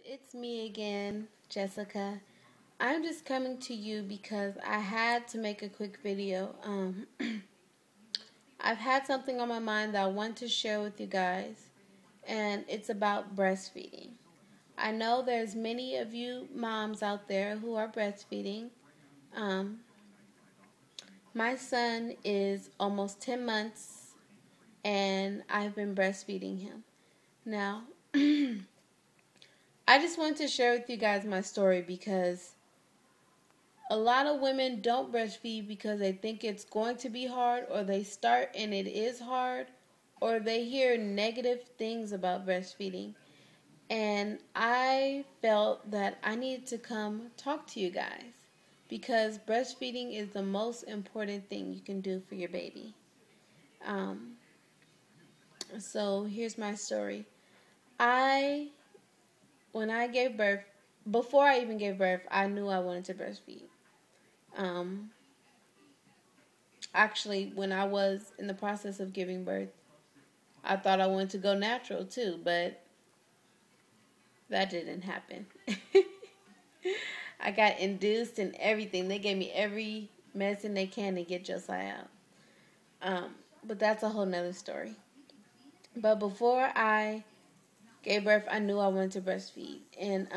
It's me again, Jessica. I'm just coming to you because I had to make a quick video. I've had something on my mind that I want to share with you guys, and it's about breastfeeding. I know there's many of you moms out there who are breastfeeding. Um, my son is almost 10 months, and I've been breastfeeding him. Now, I just wanted to share with you guys my story because a lot of women don't breastfeed because they think it's going to be hard, or they start and it is hard, or they hear negative things about breastfeeding. And I felt that I needed to come talk to you guys because breastfeeding is the most important thing you can do for your baby. Um, so here's my story. I, when I gave birth, before I even gave birth, I knew I wanted to breastfeed. Um, Actually, when I was in the process of giving birth, I thought I wanted to go natural too, but that didn't happen. I got induced and everything. They gave me every medicine they can to get Josiah out. But that's a whole nother story. But before I gave birth, I knew I wanted to breastfeed. And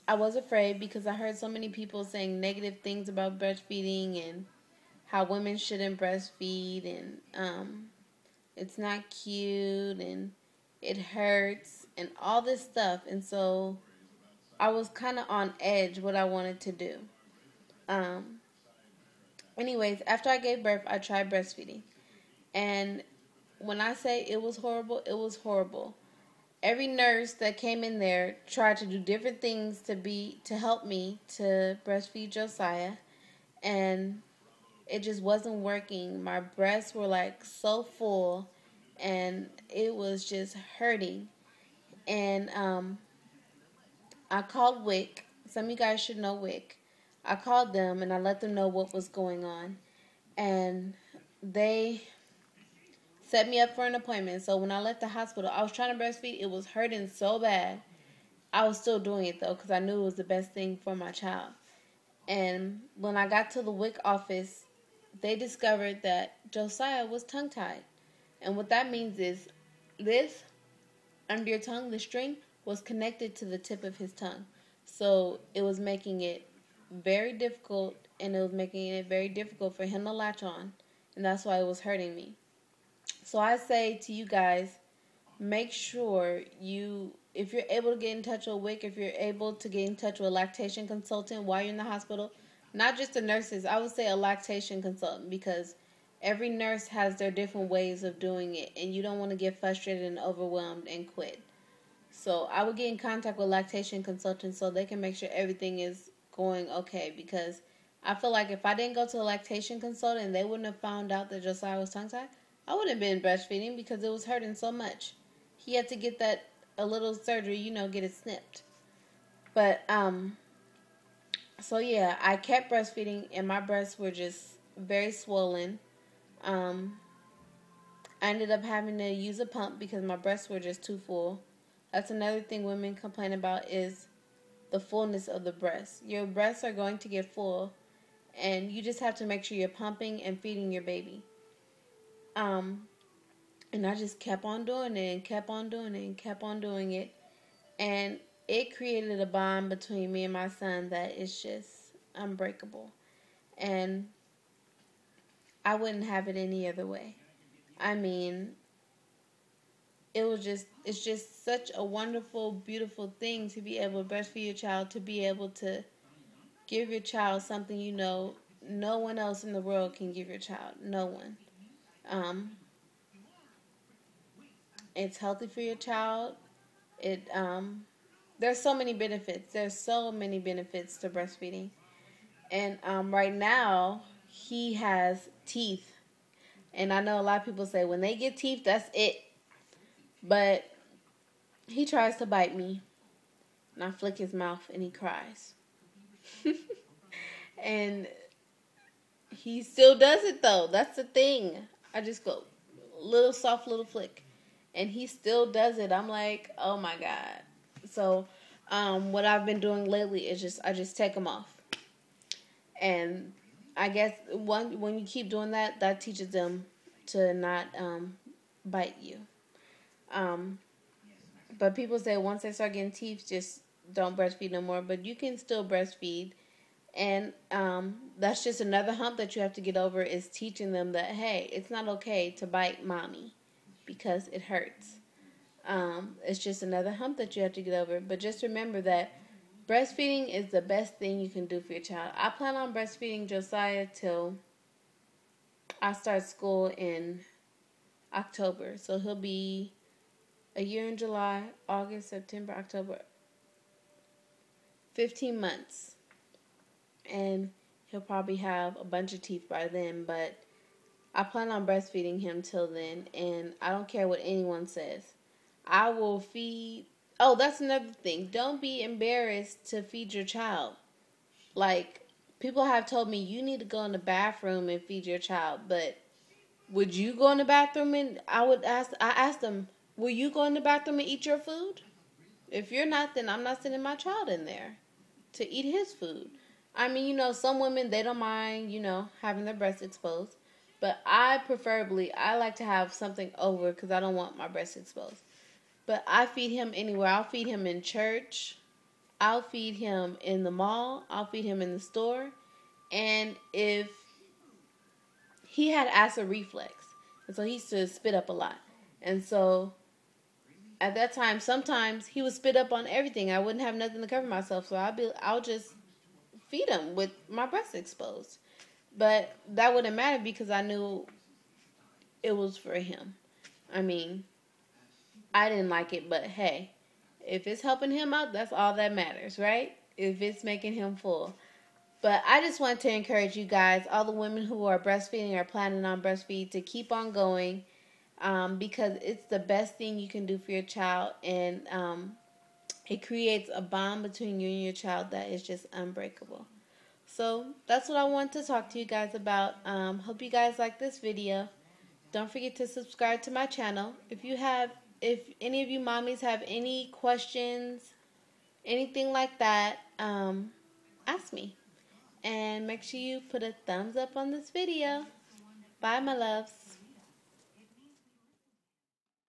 I was afraid because I heard so many people saying negative things about breastfeeding and how women shouldn't breastfeed, and it's not cute and it hurts and all this stuff. And so I was kind of on edge what I wanted to do. Um, Anyways, after I gave birth, I tried breastfeeding. And when I say it was horrible, it was horrible. Every nurse that came in there tried to do different things to help me to breastfeed Josiah, and it just wasn't working. My breasts were like so full, and it was just hurting. And I called WIC. Some of you guys should know WIC. I called them and I let them know what was going on, and they set me up for an appointment. So when I left the hospital, I was trying to breastfeed. It was hurting so bad. I was still doing it though because I knew it was the best thing for my child. And when I got to the WIC office, they discovered that Josiah was tongue-tied. And what that means is this, under your tongue, the string, was connected to the tip of his tongue. So it was making it very difficult, and it was making it very difficult for him to latch on. And that's why it was hurting me. So I say to you guys, make sure if you're able to get in touch with WIC, if you're able to get in touch with a lactation consultant while you're in the hospital, not just the nurses, I would say a lactation consultant, because every nurse has their different ways of doing it, and you don't want to get frustrated and overwhelmed and quit. So I would get in contact with lactation consultants so they can make sure everything is going okay, because I feel like if I didn't go to a lactation consultant and they wouldn't have found out that Josiah was tongue-tied, I wouldn't have been breastfeeding because it was hurting so much. He had to get a little surgery, get it snipped. But, so yeah, I kept breastfeeding and my breasts were just very swollen. I ended up having to use a pump because my breasts were just too full. That's another thing women complain about, is the fullness of the breast. Your breasts are going to get full, and you just have to make sure you're pumping and feeding your baby. And I just kept on doing it and kept on doing it and kept on doing it. And it created a bond between me and my son that is just unbreakable. And I wouldn't have it any other way. I mean, it's just such a wonderful, beautiful thing to be able to breastfeed your child, to be able to give your child something no one else in the world can give your child. No one. It's healthy for your child. There's so many benefits. There's so many benefits to breastfeeding. And right now, he has teeth. And I know a lot of people say when they get teeth, that's it. But he tries to bite me, and I flick his mouth, and he cries. And he still does it, though. That's the thing. I just go, little soft little flick. And he still does it. I'm like, oh, my God. So What I've been doing lately is I just take them off, and I guess when you keep doing that, that teaches them to not bite you. Um, but people say once they start getting teeth, just don't breastfeed no more. But you can still breastfeed, and that's just another hump that you have to get over, is teaching them that, hey, it's not okay to bite mommy because it hurts. It's just another hump that you have to get over. But just remember that breastfeeding is the best thing you can do for your child. I plan on breastfeeding Josiah till I start school in October. So he'll be a year in July, August, September, October. 15 months. And he'll probably have a bunch of teeth by then. But I plan on breastfeeding him till then. And I don't care what anyone says. I will feed. Oh, that's another thing. Don't be embarrassed to feed your child. Like, people have told me you need to go in the bathroom and feed your child, but would you go in the bathroom and I asked them, will you go in the bathroom and eat your food? If you're not, then I'm not sending my child in there to eat his food. I mean, some women, they don't mind, having their breasts exposed. But I like to have something over because I don't want my breasts exposed. But I feed him anywhere. I'll feed him in church. I'll feed him in the mall. I'll feed him in the store. And if he had acid reflux, and so he used to spit up a lot. And so at that time, sometimes he would spit up on everything. I wouldn't have nothing to cover myself, so I'll just feed him with my breasts exposed. But that wouldn't matter because I knew it was for him. I mean, I didn't like it, but hey, if it's helping him out, that's all that matters, right? If it's making him full. But I just want to encourage you guys, all the women who are breastfeeding or planning on breastfeed, to keep on going, because it's the best thing you can do for your child, and it creates a bond between you and your child that is just unbreakable. So that's what I want to talk to you guys about. Hope you guys like this video. Don't forget to subscribe to my channel. If any of you mommies have any questions, anything like that, ask me. And make sure you put a thumbs up on this video. Bye, my loves.